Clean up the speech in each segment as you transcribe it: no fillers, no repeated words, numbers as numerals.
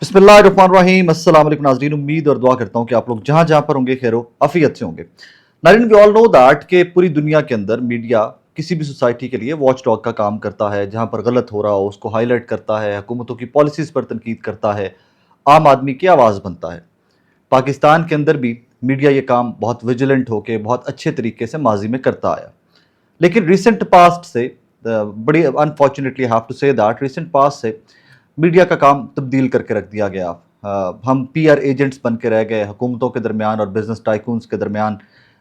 बिस्मिल्लाहिर्रहमानिर्रहीम। अस्सलाम वालेकुम नाज़रीन, उम्मीद और दुआ करता हूँ कि आप लोग जहाँ जहाँ पर होंगे खैर आफियत से होंगे। नाज़रीन, वी ऑल नो दैट कि पूरी दुनिया के अंदर मीडिया किसी भी सोसाइटी के लिए वॉच डॉग का काम करता है। जहाँ पर गलत हो रहा हो उसको हाईलाइट करता है, हुकूमतों की पॉलिसीज़ पर तनकीद करता है, आम आदमी की आवाज़ बनता है। पाकिस्तान के अंदर भी मीडिया ये काम बहुत विजिलेंट होकर बहुत अच्छे तरीके से माजी में करता आया। लेकिन रिसेंट पास्ट से बड़ी unfortunately have to say that recent past से मीडिया का काम तब्दील करके रख दिया गया। हम पीआर एजेंट्स बन के रह गए हुकूमतों के दरमियान और बिजनेस टाइकून्स के दरमियान।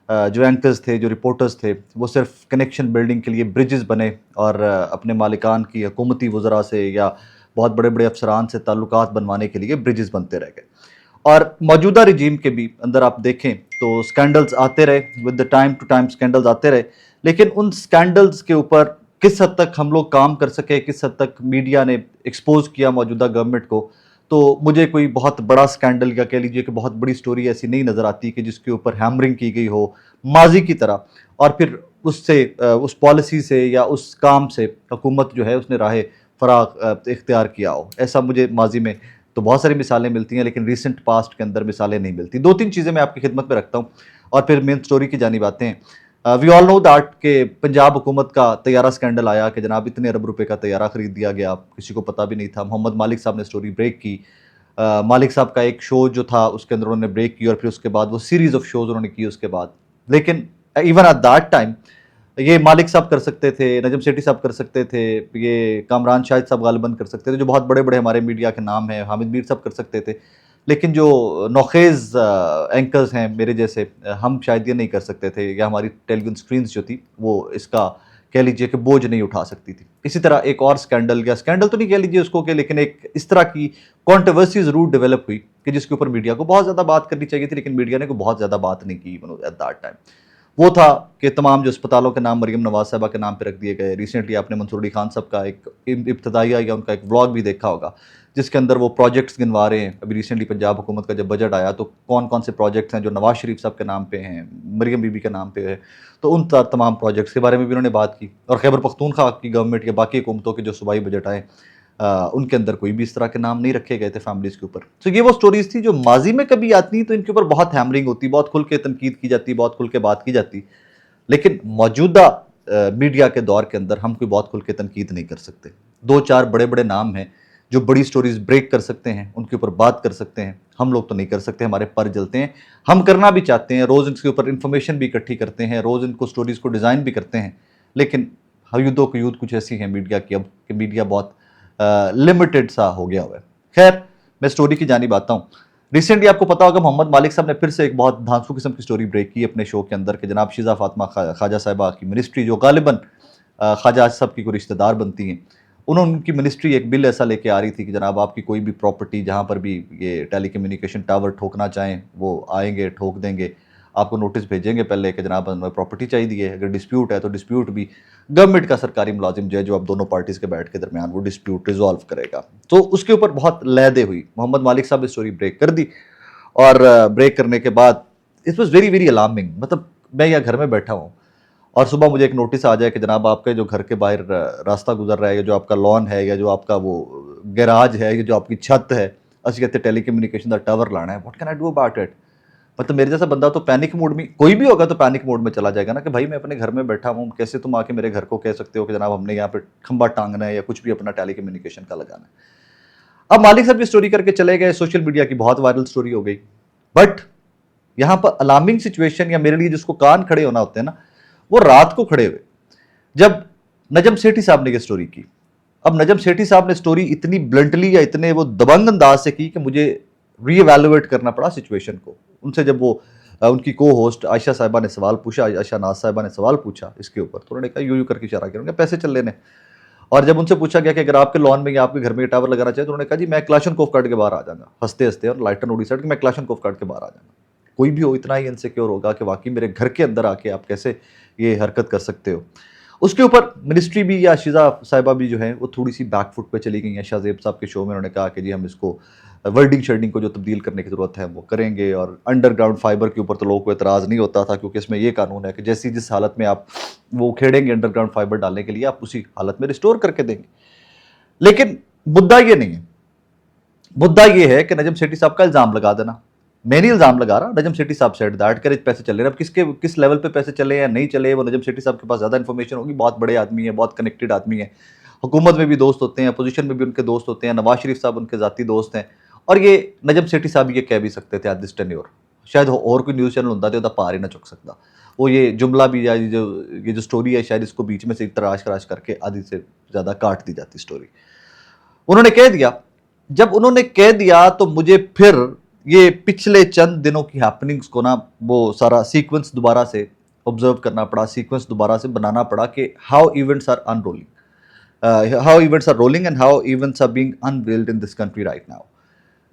जो एंकर्स थे, जो रिपोर्टर्स थे, वो सिर्फ कनेक्शन बिल्डिंग के लिए ब्रिजेस बने और अपने मालिकान की हुकूमती वज़रा से या बहुत बड़े बड़े अफसरान से ताल्लुकात बनवाने के लिए ब्रिजेस बनते रह गए। और मौजूदा रिजीम के भी अंदर आप देखें तो स्कैंडल्स आते रहे, with the time to time scandals आते रहे। लेकिन उन स्कैंडल्स के ऊपर किस हद तक हम लोग काम कर सके, किस हद तक मीडिया ने एक्सपोज किया मौजूदा गवर्नमेंट को, तो मुझे कोई बहुत बड़ा स्कैंडल या कह लीजिए कि बहुत बड़ी स्टोरी ऐसी नहीं नज़र आती कि जिसके ऊपर हैमरिंग की गई हो माजी की तरह, और फिर उससे उस पॉलिसी से या उस काम से हुकूमत जो है उसने राह फराग इख्तियार किया हो। ऐसा मुझे माजी में तो बहुत सारी मिसालें मिलती हैं, लेकिन रिसेंट पास्ट के अंदर मिसालें नहीं मिलती। दो तीन चीज़ें मैं आपकी खिदमत में रखता हूँ और फिर मेन स्टोरी की जानिब आते हैं। वी ऑल नो दैट कि पंजाब हुकूमत का तैयारा स्कैंडल आया कि जनाब इतने अरब रुपए का तैयारा खरीद दिया गया, किसी को पता भी नहीं था। मोहम्मद मालिक साहब ने स्टोरी ब्रेक की। मालिक साहब का एक शो जो था उसके अंदर उन्होंने ब्रेक की और फिर उसके बाद वो सीरीज ऑफ शोज उन्होंने की उसके बाद। लेकिन इवन एट दैट टाइम ये मालिक साहब कर सकते थे, नजम सेठी साहब कर सकते थे, ये कामरान शाहिद साहब गालिबन कर सकते थे, जो बहुत बड़े बड़े हमारे मीडिया के नाम हैं, हामिद मीर साहब कर सकते थे। लेकिन जो नौखेज़ एंकर्स हैं मेरे जैसे, हम शायद ये नहीं कर सकते थे, या हमारी टेलीविजन स्क्रीन्स जो थी वो इसका कह लीजिए कि बोझ नहीं उठा सकती थी। इसी तरह एक और स्कैंडल, या स्कैंडल तो नहीं कह लीजिए उसको, कि लेकिन एक इस तरह की कॉन्ट्रोवर्सी ज़रूर डेवलप हुई कि जिसके ऊपर मीडिया को बहुत ज़्यादा बात करनी चाहिए थी, लेकिन मीडिया ने को बहुत ज़्यादा बात नहीं की एट दैट टाइम। वो था कि तमाम जो अस्पतालों के नाम मरीम नवाज साहबा के नाम पे रख दिए गए। रिसेंटली आपने मंसूर अली खान साहब का एक इब्तदाइया या उनका एक व्लॉग भी देखा होगा, जिसके अंदर वो प्रोजेक्ट्स गिनवा रहे हैं। अभी रिसेंटली पंजाब हुकूमत का जब बजट आया तो कौन कौन से प्रोजेक्ट्स हैं जो नवाज शरीफ साहब के नाम पे हैं, मरीम बीबी के नाम पे है, तो उन तमाम प्रोजेक्ट्स के बारे में भी उन्होंने बात की। और खैबर पख्तूनख्वा की गवर्नमेंट या बाकी हुकूमतों के जो सूबाई बजट आए, उनके अंदर कोई भी इस तरह के नाम नहीं रखे गए थे फैमिलीज़ के ऊपर। तो ये वो स्टोरीज़ थी जो माजी में कभी आती तो इनके ऊपर बहुत हैमरिंग होती, बहुत खुल के तनकीद की जाती, बहुत खुल के बात की जाती। लेकिन मौजूदा मीडिया के दौर के अंदर हम कोई बहुत खुल के तनकीद नहीं कर सकते। दो चार बड़े बड़े नाम हैं जो बड़ी स्टोरीज ब्रेक कर सकते हैं, उनके ऊपर बात कर सकते हैं। हम लोग तो नहीं कर सकते, हमारे पर जलते हैं। हम करना भी चाहते हैं, रोज़ इनके ऊपर इंफॉर्मेशन भी इकट्ठी करते हैं, रोज़ इनको स्टोरीज़ को डिज़ाइन भी करते हैं। लेकिन हयूदो कयूद कुछ ऐसी है मीडिया की अब कि मीडिया बहुत लिमिटेड सा हो गया हुआ है। खैर, मैं स्टोरी की जानिब आता हूँ। रिसेंटली आपको पता होगा मोहम्मद मालिक साहब ने फिर से एक बहुत धांसू किस्म की स्टोरी ब्रेक की अपने शो के अंदर कि जनाब शीज़ा फातिमा ख्वाजा साहिबा की मिनिस्ट्री, जो गालिबन ख्वाजा साहब की कोई रिश्तेदार बनती हैं, उन्होंने उनकी मिनिस्ट्री एक बिल ऐसा लेके आ रही थी कि जनाब आपकी कोई भी प्रॉपर्टी जहाँ पर भी ये टेली कम्युनिकेशन टावर ठोकना चाहें वो आएंगे, ठोक देंगे। आपको नोटिस भेजेंगे पहले कि जनाब हमें प्रॉपर्टी चाहिए है। अगर डिस्प्यूट है तो डिस्प्यूट भी गवर्नमेंट का सरकारी मुलाजिम जो है, जो अब दोनों पार्टीज़ के बैठ के दरमियान वो डिस्प्यूट रिजॉल्व करेगा। तो उसके ऊपर बहुत लहदे हुई। मोहम्मद मालिक साहब ने स्टोरी ब्रेक कर दी और ब्रेक करने के बाद it was very very alarming. मतलब मैं यहाँ घर में बैठा हूँ और सुबह मुझे एक नोटिस आ जाए कि जनाब आपके जो घर के बाहर रास्ता गुजर रहा है, या जो आपका लॉन है, या जो आपका वो गैराज है, या जो आपकी छत है, असं कहते टेली कम्युनिकेशन का टावर लाना है। What can I do about it? मतलब मेरे जैसा बंदा तो पैनिक मोड में, कोई भी होगा तो पैनिक मोड में चला जाएगा ना कि भाई मैं अपने घर में बैठा हूँ, कैसे तुम आके मेरे घर को कह सकते हो कि जनाब हमने यहाँ पे खंबा टांगना है या कुछ भी अपना टेली कम्युनिकेशन का लगाना है। अब मालिक साहब की स्टोरी करके चले गए, सोशल मीडिया की बहुत वायरल स्टोरी हो गई। बट यहाँ पर अलार्मिंग सिचुएशन, या मेरे लिए जिसको कान खड़े होना होते हैं ना, वो रात को खड़े हुए जब नजम सेठी साहब ने ये स्टोरी की। अब नजम सेठी साहब ने स्टोरी इतनी ब्लंटली या इतने वो दबंग अंदाज से की कि मुझे रीएवैल्यूएट करना पड़ा सिचुएशन को। उनसे जब वो उनकी को होस्ट आयशा साहिबा ने सवाल पूछा, आयशा नाज साहिबा ने सवाल पूछा इसके ऊपर, तो उन्होंने कहा यूं करके इशारा किया, उन्होंने पैसे चल लेने। और जब उनसे पूछा गया कि अगर आपके लॉन में या आपके घर में टावर लगाना चाहिए, तो उन्होंने कहा जी मैं क्लाशनकोफ काट के बाहर आ जाऊंगा, हंसते हंसते, और लाइटन उड़ी सट के मैं क्लाशनकोफ काट के बाहर आ जाऊंगा। कोई भी हो इतना ही इनसिक्योर होगा कि वाकई मेरे घर के अंदर आके आप कैसे ये हरकत कर सकते हो। उसके ऊपर मिनिस्ट्री भी या शीज़ा साहिबा भी जो है वो थोड़ी सी बैकफुट पे चली गई हैं। शाहजेब साहब के शो में उन्होंने कहा कि जी हम इसको वर्डिंग शर्डिंग को जो तब्दील करने की ज़रूरत है वो करेंगे। और अंडरग्राउंड फाइबर के ऊपर तो लोगों को एतराज़ नहीं होता था, क्योंकि इसमें ये कानून है कि जैसी जिस हालत में आप वो उखेड़ेंगे अंडरग्राउंड फाइबर डालने के लिए, आप उसी हालत में रिस्टोर करके देंगे। लेकिन मुद्दा ये नहीं है। मुद्दा ये है कि नजम सेठी साहब का इल्जाम लगा देना, मैं नहीं इल्जाम लगा रहा, नजम सेठी साहब सेड दैट करे पैसे चले रहे। अब किस लेवल पे पैसे चले या नहीं चले, वो नजम सेठी साहब के पास ज्यादा इन्फॉर्मेशन होगी, बहुत बड़े आदमी है, बहुत कनेक्टेड आदमी है, हुकूमत में भी दोस्त होते हैं, अपोजिशन में भी उनके दोस्त होते हैं, नवाज शरीफ साहब उनके जाती दोस्त हैं, और ये नजम सेठी साहब ये कह भी सकते थे एट दिस टेन्योर, शायद और कोई न्यूज़ चैनल होता तो पार ही ना चुक सकता वो, ये जुमला भी या ये जो स्टोरी है शायद इसको बीच में से तराश कराश करके आधी से ज़्यादा काट दी जाती स्टोरी। उन्होंने कह दिया, जब उन्होंने कह दिया तो मुझे फिर ये पिछले चंद दिनों की हैपनिंग्स को ना वो सारा सीक्वेंस दोबारा से ऑब्जर्व करना पड़ा, सीक्वेंस दोबारा से बनाना पड़ा कि how events are unrolling, how events are rolling and how events are being unveiled in this country right now.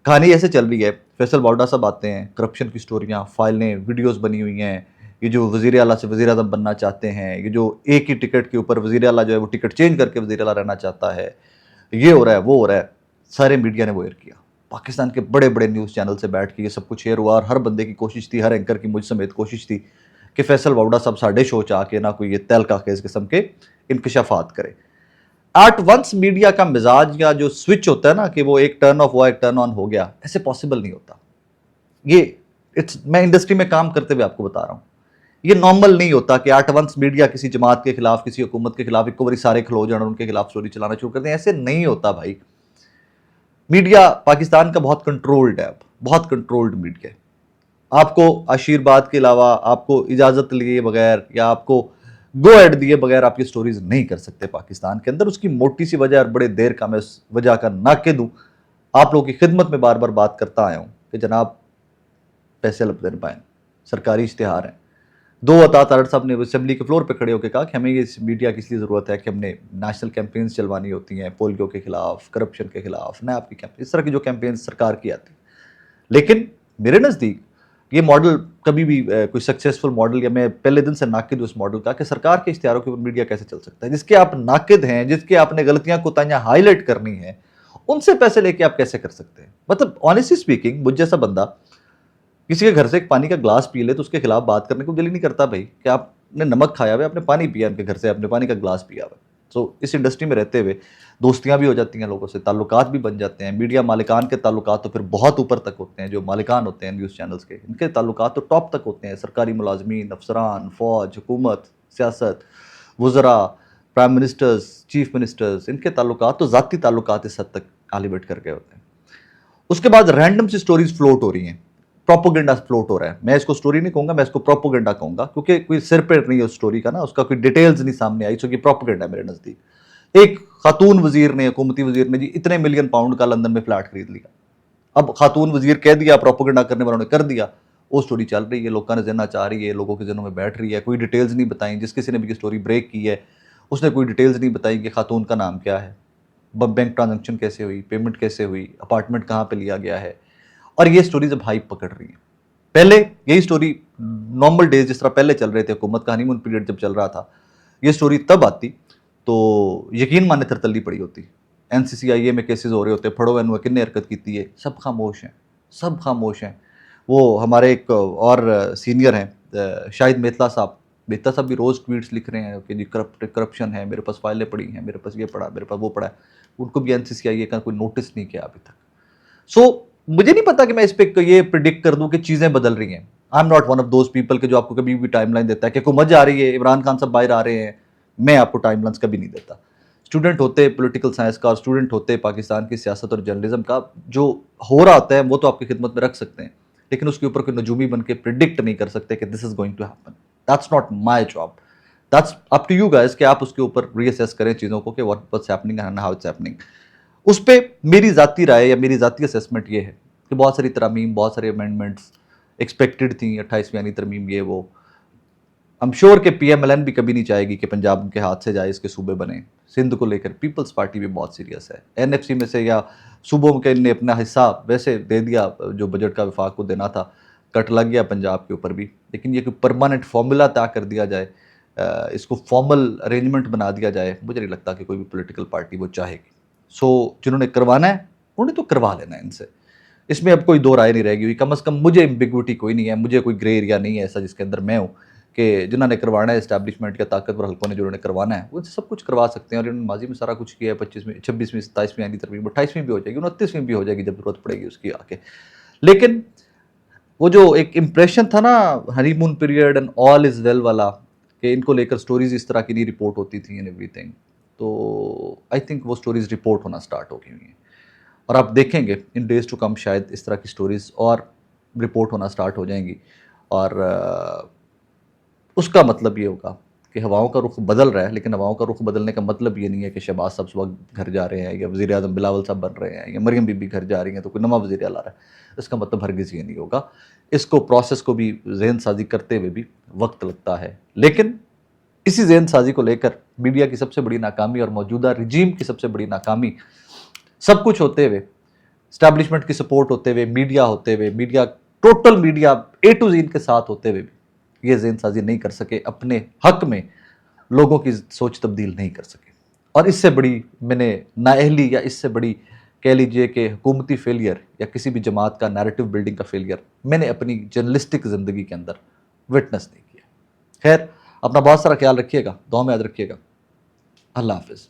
कहानी ऐसे चल रही है, फैसल बावड़ा साहब आते हैं, करप्शन की स्टोरियाँ, फाइलें, वीडियोस बनी हुई हैं, ये जो वज़ीर आला से वज़ीर आज़म बनना चाहते हैं, ये जो एक ही टिकट के ऊपर वज़ीर आला जो है वो टिकट चेंज करके वज़ीर आला रहना चाहता है, ये हो रहा है वो हो रहा है, सारे मीडिया ने वो एयर किया। पाकिस्तान के बड़े बड़े न्यूज़ चैनल से बैठ के ये सब कुछ एयर हुआ, और हर बंदे की कोशिश थी, हर एंकर की, मुझ समेत कोशिश थी कि फैसल बावड़ा साहब साढ़े शो च आके ना कोई ये तहलका खेज किस्म के इंकशाफात करे। एट वंस मीडिया का मिजाज या जो स्विच होता है ना कि वो एक टर्न ऑफ हुआ एक टर्न ऑन हो गया, ऐसे पॉसिबल नहीं होता। ये मैं इंडस्ट्री में काम करते हुए आपको बता रहा हूँ, ये नॉर्मल नहीं होता कि एट वंस मीडिया किसी जमात के खिलाफ, किसी हुकूमत के खिलाफ एक बारी सारे खलो जाना, उनके खिलाफ स्टोरी चलाना शुरू कर दें, ऐसे नहीं होता भाई। मीडिया पाकिस्तान का बहुत कंट्रोल्ड है, बहुत कंट्रोल्ड मीडिया है। आपको आशीर्वाद के अलावा, आपको इजाजत लिए बगैर या आपको गो एड दिए बगैर आप ये स्टोरीज नहीं कर सकते पाकिस्तान के अंदर। उसकी मोटी सी वजह, और बड़े देर का मैं उस वजह का नाकिद हूं, आप लोगों की खिदमत में बार बार बात करता आया हूं कि जनाब पैसे लब देने पाए, सरकारी इश्तिहार हैं। दो अता तारड़ साहब ने असेंबली के फ्लोर पे खड़े होकर कहा कि हमें ये मीडिया की इसलिए ज़रूरत है कि हमने नेशनल कैंपेन्स चलवानी होती हैं, पोलियो के खिलाफ, करप्शन के खिलाफ, नैब की कैंपेन, इस तरह की जो कैंपेन सरकार की आती है। लेकिन मेरे नज़दीक ये मॉडल कभी भी कोई सक्सेसफुल मॉडल, या मैं पहले दिन से नाकिद उस मॉडल का कि सरकार के इश्तिहारों के ऊपर मीडिया कैसे चल सकता है। जिसके आप नाकिद हैं, जिसके आपने गलतियां कोताहियां हाईलाइट करनी है, उनसे पैसे लेके आप कैसे कर सकते हैं? मतलब ऑनेस्टली स्पीकिंग, मुझ जैसा बंदा किसी के घर से एक पानी का ग्लास पी ले तो उसके खिलाफ बात करने को दिल ही नहीं करता भाई, कि आपने नमक खाया हुआ, आपने पानी पिया उनके घर से, आपने पानी का ग्लास पिया हुआ। सो इस इंडस्ट्री में रहते हुए दोस्तियां भी हो जाती हैं लोगों से, ताल्लुकात भी बन जाते हैं। मीडिया मालिकान के ताल्लुकात तो फिर बहुत ऊपर तक होते हैं, जो मालिकान होते हैं न्यूज़ चैनल्स के, इनके ताल्लुकात तो टॉप तक होते हैं। सरकारी मुलाजमीन, अफसरान, फौज, हुकूमत, सियासत, वज़रा, प्राइम मिनिस्टर्स, चीफ मिनिस्टर्स, इनके ताल्लुकात तो ज़ाती ताल्लुकात इस हद तक एलिवेट करके होते हैं। उसके बाद रैंडम सी स्टोरीज फ्लोट हो रही हैं, प्रोपोगेंडा फ्लोट हो रहा है। मैं इसको स्टोरी नहीं कहूंगा, मैं इसको प्रोपोगेंडा कहूंगा, क्योंकि कोई सिर पे नहीं है उस स्टोरी का ना, उसका कोई डिटेल्स नहीं सामने आई, क्योंकि प्रोपोगेंडा मेरे नजदीक। एक खातून वजीर ने, हुकूमती वजीर ने जी इतने मिलियन पाउंड का लंदन में फ्लैट खरीद लिया। अब खातून वजीर कह दिया, प्रोपोगेंडा करने वालों ने कर दिया, वो स्टोरी चल रही है, लोगों ने जहना चाह रही है, लोगों के जहनों में बैठ रही है, कोई डिटेल्स नहीं बताई। जिस किसी ने भी स्टोरी ब्रेक की है उसने कोई डिटेल्स नहीं बताई कि खातून का नाम क्या है, बैंक ट्रांजेक्शन कैसे हुई, पेमेंट कैसे हुई, अपार्टमेंट कहाँ पे लिया गया है, और ये स्टोरीज अब हाइप पकड़ रही है। पहले यही स्टोरी नॉर्मल डेज जिस तरह पहले चल रहे थे, हुकूमत का हनीमून पीरियड जब चल रहा था, ये स्टोरी तब आती तो यकीन माने थरतल्ली पड़ी होती। NCCIA में केसेस हो रहे होते, फड़ो एनु किन्ने हरकत की है, सब खामोश हैं, सब खामोश हैं। वो हमारे एक और सीनियर हैं शाहिद मेहता साहब भी रोज़ ट्वीट्स लिख रहे हैं कि जी करप्शन है, मेरे पास फाइलें पड़ी हैं, मेरे पास ये पड़ा, मेरे पास वो पड़ा है। उनको भी NCCIA का कोई नोटिस नहीं किया अभी तक। सो मुझे नहीं पता कि मैं इस पे ये प्रिडिक्ट कर दूं कि चीज़ें बदल रही हैं। I am not one of those people के जो आपको कभी भी टाइमलाइन देता है कि हुकूमत जा रही है, इमरान खान साहब बाहर आ रहे हैं। मैं आपको टाइमलाइंस कभी नहीं देता। स्टूडेंट होते पॉलिटिकल साइंस का, और स्टूडेंट होते पाकिस्तान की सियासत और जर्नलिज्म का, जो हो रहा होता है वो तो आपकी खिदमत में रख सकते हैं, लेकिन उसके ऊपर कोई नजूमी बन के प्रिडिक्ट नहीं कर सकते कि this is going to happen. That's not my job, that's up to you guys कि आप उसके ऊपर रीअसेस करें चीज़ों को कि what's happening and how it's happening. उस पर मेरी ज़ाती राय या मेरी ज़ाती असेसमेंट ये है कि बहुत सारी तरमीम, बहुत सारे अमेंडमेंट्स एक्सपेक्टेड थी, 28वीं यानी तरमीम ये वो। आई एम श्योर कि PMLN भी कभी नहीं चाहेगी कि पंजाब उनके हाथ से जाए, इसके सूबे बने। सिंध को लेकर पीपल्स पार्टी भी बहुत सीरियस है। NFC में से या सूबों के ने अपना हिस्सा वैसे दे दिया, जो बजट का वफाक को देना था, कट लग गया पंजाब के ऊपर भी, लेकिन ये कोई परमानेंट फॉर्मूला तय कर दिया जाए, इसको फॉर्मल अरेंजमेंट बना दिया जाए, मुझे नहीं लगता कि कोई भी पॉलिटिकल पार्टी वो चाहेगी। सो जिन्होंने करवाना है उन्होंने तो करवा लेना है इनसे, इसमें अब कोई दो राय नहीं रहेगी। कम से कम मुझे एम्बिग्विटी कोई नहीं है, मुझे कोई ग्रे एरिया नहीं है ऐसा जिसके अंदर मैं हूँ کہ جنہوں نے کروانا ہے اسٹیبلشمنٹ یا طاقتور حلقوں نے جنہوں نے کروانا ہے وہ سب کچھ کروا سکتے ہیں، اور انہوں نے ماضی میں سارا کچھ کیا ہے، 25ویں 26ویں 27ویں آئینی ترمیم 28ویں بھی ہو جائے گی، 29ویں بھی ہو جائے گی جب ضرورت پڑے گی اس کی آ کے. لیکن وہ جو ایک امپریشن تھا نا honeymoon period and all is well والا، کہ ان کو لے کر سٹوریز اس طرح کی نہیں رپورٹ ہوتی تھیں اینڈ ایوری تھنگ، تو آئی تھنک وہ سٹوریز رپورٹ ہونا سٹارٹ ہو گئی ہوئی ہیں. اور آپ دیکھیں گے ان ڈیز ٹو کم شاید اس طرح کی سٹوریز اور رپورٹ ہونا سٹارٹ ہو جائیں گی. اور اس کا مطلب یہ ہوگا کہ ہواؤں کا رخ بدل رہا ہے، لیکن ہواؤں کا رخ بدلنے کا مطلب یہ نہیں ہے کہ شہباز صاحب صبح گھر جا رہے ہیں، یا وزیر اعظم بلاول صاحب بن رہے ہیں، یا مریم بی بی گھر جا رہی ہیں تو کوئی نواں وزیر اعلیٰ آ رہا ہے. اس کا مطلب ہرگز یہ نہیں ہوگا. اس کو پروسیس کو بھی ذہن سازی کرتے ہوئے بھی وقت لگتا ہے. لیکن اسی ذہن سازی کو لے کر میڈیا کی سب سے بڑی ناکامی اور موجودہ رجیم کی سب سے بڑی ناکامی، سب کچھ ہوتے ہوئے، اسٹیبلشمنٹ کی سپورٹ ہوتے ہوئے، میڈیا ہوتے ہوئے، media total media A to زین کے ساتھ ہوتے ہوئے بھی یہ ذہن سازی نہیں کر سکے، اپنے حق میں لوگوں کی سوچ تبدیل نہیں کر سکے. اور اس سے بڑی میں نے نااہلی، یا اس سے بڑی کہہ لیجئے کہ حکومتی فیلئر یا کسی بھی جماعت کا نیریٹو بلڈنگ کا فیلئر میں نے اپنی جرنلسٹک زندگی کے اندر وٹنس نہیں کیا. خیر، اپنا بہت سارا خیال رکھیے گا، دعا میں یاد رکھیے گا. اللہ حافظ.